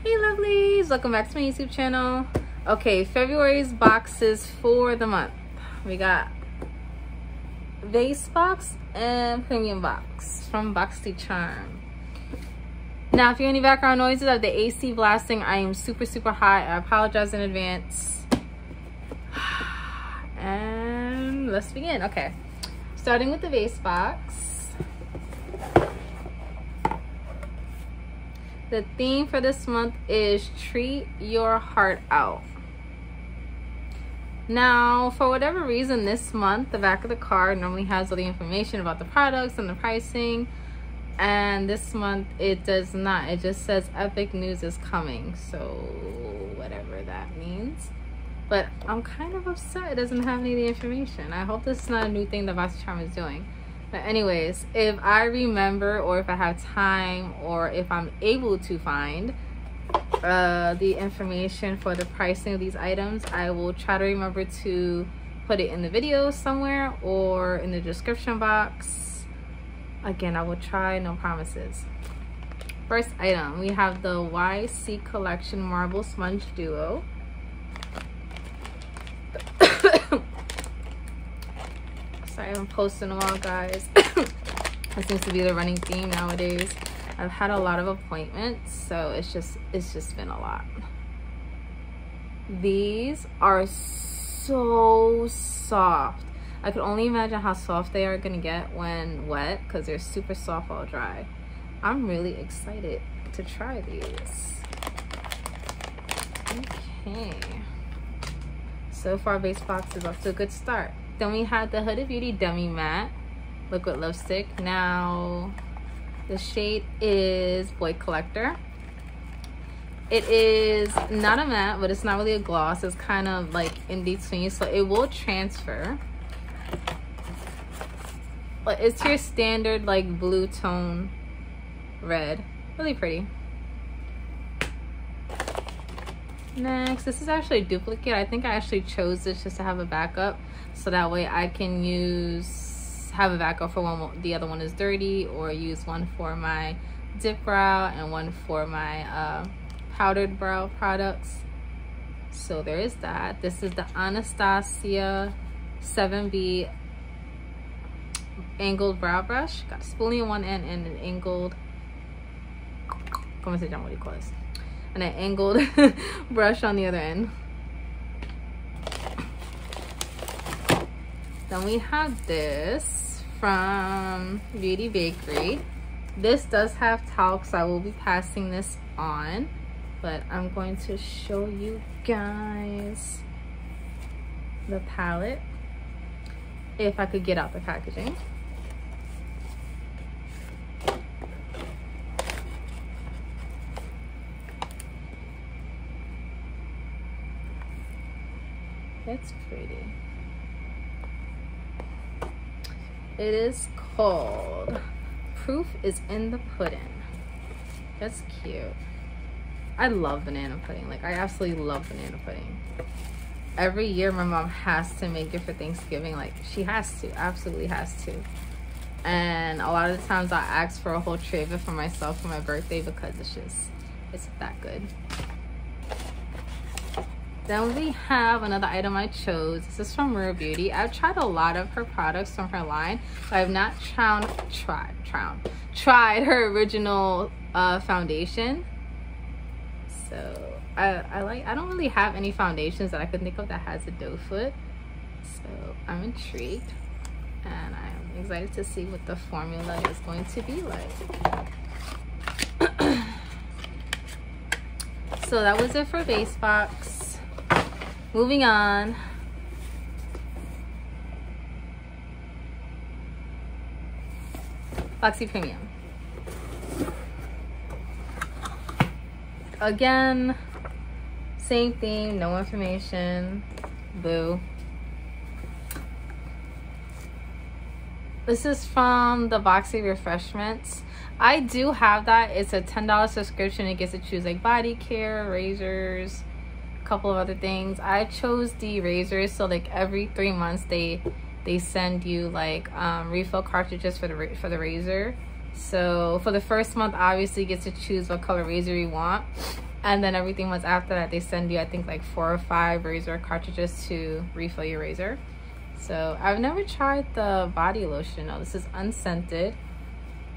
Hey lovelies, welcome back to my YouTube channel. Okay, February's boxes for the month. We got Vase Box and Premium Box from Boxycharm. Now, if you hear any background noises of the AC blasting, I am super hot. I apologize in advance. And let's begin. Okay, starting with the Vase Box. The theme for this month is treat your heart out. Now, for whatever reason, this month, the back of the card normally has all the information about the products and the pricing. And this month, it does not. It just says epic news is coming. So, whatever that means. But I'm kind of upset it doesn't have any of the information. I hope this is not a new thing that Boxycharm is doing. But anyways, if I remember, or if I have time, or if I'm able to find the information for the pricing of these items, I will try to remember to put it in the video somewhere or in the description box. Again, I will try, no promises. First item, we have the YC Collection Marble Smudge Duo. Sorry, I'm posting them all, guys. That seems to be the running theme nowadays. I've had a lot of appointments, so it's just been a lot. These are so soft. I could only imagine how soft they are gonna get when wet, because they're super soft while dry. I'm really excited to try these. Okay. So far, Vase Box is off to a good start. Then we have the Huda Beauty Demi Matte Liquid Lipstick. Now, the shade is Boy Collector. It is not a matte, but it's not really a gloss. It's kind of like in between, so it will transfer. But it's your standard like blue tone red. Really pretty. Next, this is actually a duplicate. I think I actually chose this just to have a backup, so that way I can have a backup for one, the other one is dirty, or use one for my dip brow and one for my powdered brow products. So there is that. This is the Anastasia 7B angled brow brush. Got a spoolie on one end and an angled, what do you call this? And an angled brush on the other end. Then we have this from Beauty Bakery. This does have talc, so I will be passing this on, but I'm going to show you guys the palette if I could get out the packaging. It's pretty. It is called Proof is in the Pudding. That's cute. I love banana pudding. Like, I absolutely love banana pudding. Every year my mom has to make it for Thanksgiving. Like, she has to, absolutely has to. And a lot of the times I ask for a whole tray of it for myself for my birthday, because it's that good. Then we have another item I chose. This is from Huda Beauty. I've tried a lot of her products from her line, but I've not tried her original foundation. So I don't really have any foundations that I could think of that has a doe foot. So I'm intrigued, and I'm excited to see what the formula is going to be like. So that was it for Vase Box. Moving on. Foxy Premium. Again, same theme, no information. Boo. This is from the Boxy Refreshments. I do have that. It's a $10 subscription. It gets to choose like body care, razors, couple of other things. I chose the razors, so like every 3 months they send you like refill cartridges for the razor. So for the first month, obviously you get to choose what color razor you want, And then everything was after that, they send you, I think, like 4 or 5 razor cartridges to refill your razor. So I've never tried the body lotion. No, this is unscented.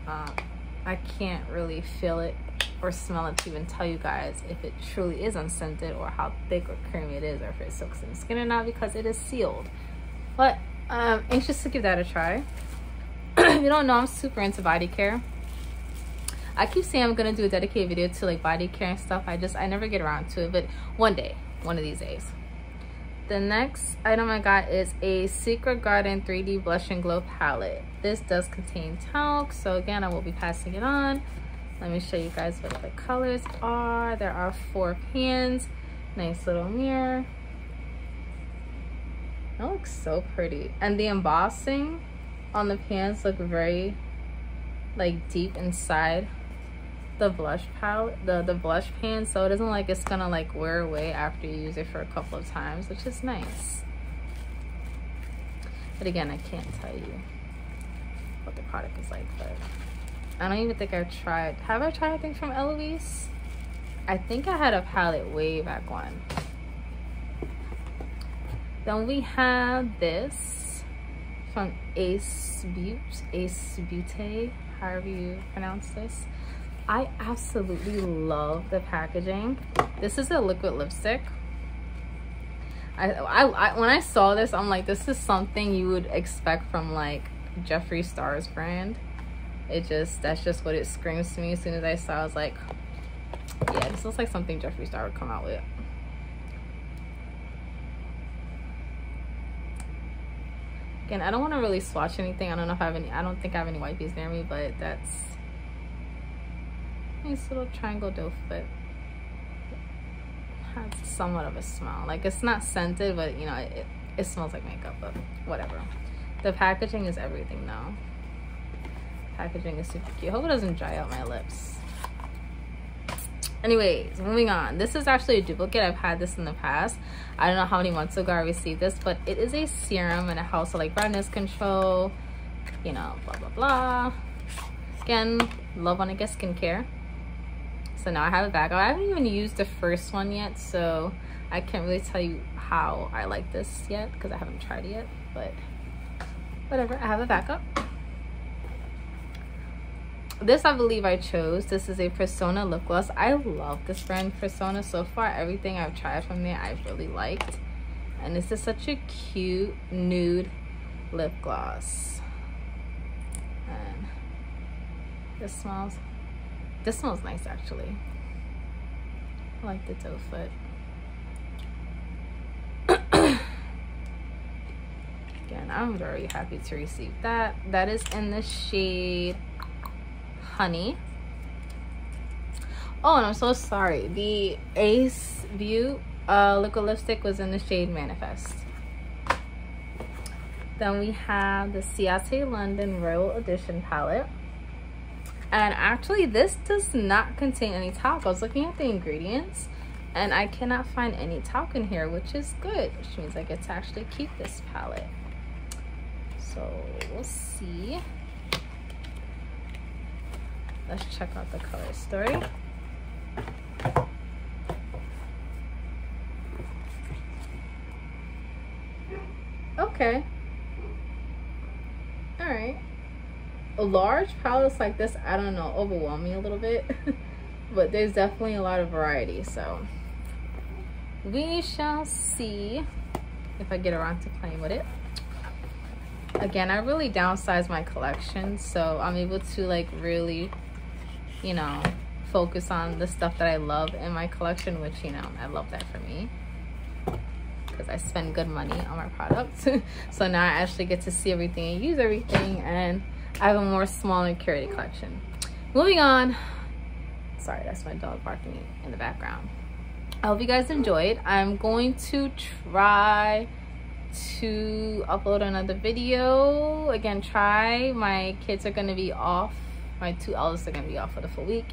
I can't really feel it or smell it to even tell you guys if it truly is unscented or how thick or creamy it is, or if it soaks in the skin or not, because it is sealed. But I'm anxious to give that a try. If you don't know, I'm super into body care. I keep saying I'm gonna do a dedicated video to like body care and stuff. I never get around to it, but one day, one of these days. The next item I got is a Secret Garden 3D Blush and Glow palette. This does contain talc, so again, I will be passing it on. Let me show you guys what the colors are. There are 4 pans, nice little mirror. That looks so pretty. And the embossing on the pans look very like deep inside the blush palette, the blush pan, so it doesn't like it's gonna like wear away after you use it for a couple of times, which is nice. But again, I can't tell you what the product is like, but I don't even think I've tried. Have I tried anything from Eloise? I think I had a palette way back when. Then we have this from Ace Beauty, however you pronounce this. I absolutely love the packaging. This is a liquid lipstick. When I saw this, I'm like, this is something you would expect from like Jeffree Star's brand. That's just what it screams to me. As soon as I saw it, I was like, yeah, this looks like something Jeffree Star would come out with. Again, I don't want to really swatch anything. I don't know if I have any, I don't think I have any wipes near me, but that's nice little triangle doe foot. Has somewhat of a smell. Like, it's not scented, but you know, it smells like makeup, but whatever. The packaging is everything though. Packaging is super cute. Hope it doesn't dry out my lips. Anyways, moving on. This is actually a duplicate. I've had this in the past. I don't know how many months ago I received this, but it is a serum and it helps with like brightness control, you know, blah blah blah. Again, love when I get skincare. So now I have it back. I haven't even used the first one yet, so I can't really tell you how I like this yet because I haven't tried it yet, but whatever, I have it back up. This I believe I chose. This is a Persona lip gloss. I love this brand Persona. So far, everything I've tried from there I've really liked. And this is such a cute nude lip gloss. And this smells nice actually. I like the doe foot. Again, I'm very happy to receive that. That is in the shade Honey. Oh, and I'm so sorry. The Ace Beauty liquid lipstick was in the shade Manifest. Then we have the Ciate London Royal Edition palette. And actually, this does not contain any talc. I was looking at the ingredients, and I cannot find any talc in here, which is good. Which means I get to actually keep this palette. So, we'll see. Let's check out the color story. Okay. Alright. Large palettes like this, I don't know, overwhelm me a little bit. But there's definitely a lot of variety, so we shall see if I get around to playing with it. Again, I really downsized my collection, so I'm able to like really, you know, focus on the stuff that I love in my collection, which, you know, I love that for me because I spend good money on my products. So now I actually get to see everything and use everything, and I have a more small and curated collection. Moving on. Sorry, that's my dog barking in the background. I hope you guys enjoyed. I'm going to try to upload another video. Again, my kids are going to be off. My 2 eldest are going to be off for the full week.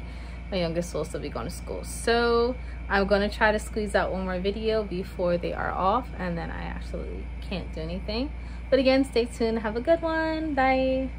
My youngest will still be going to school. So I'm going to try to squeeze out one more video before they are off, and then I actually can't do anything. But again, stay tuned. Have a good one. Bye.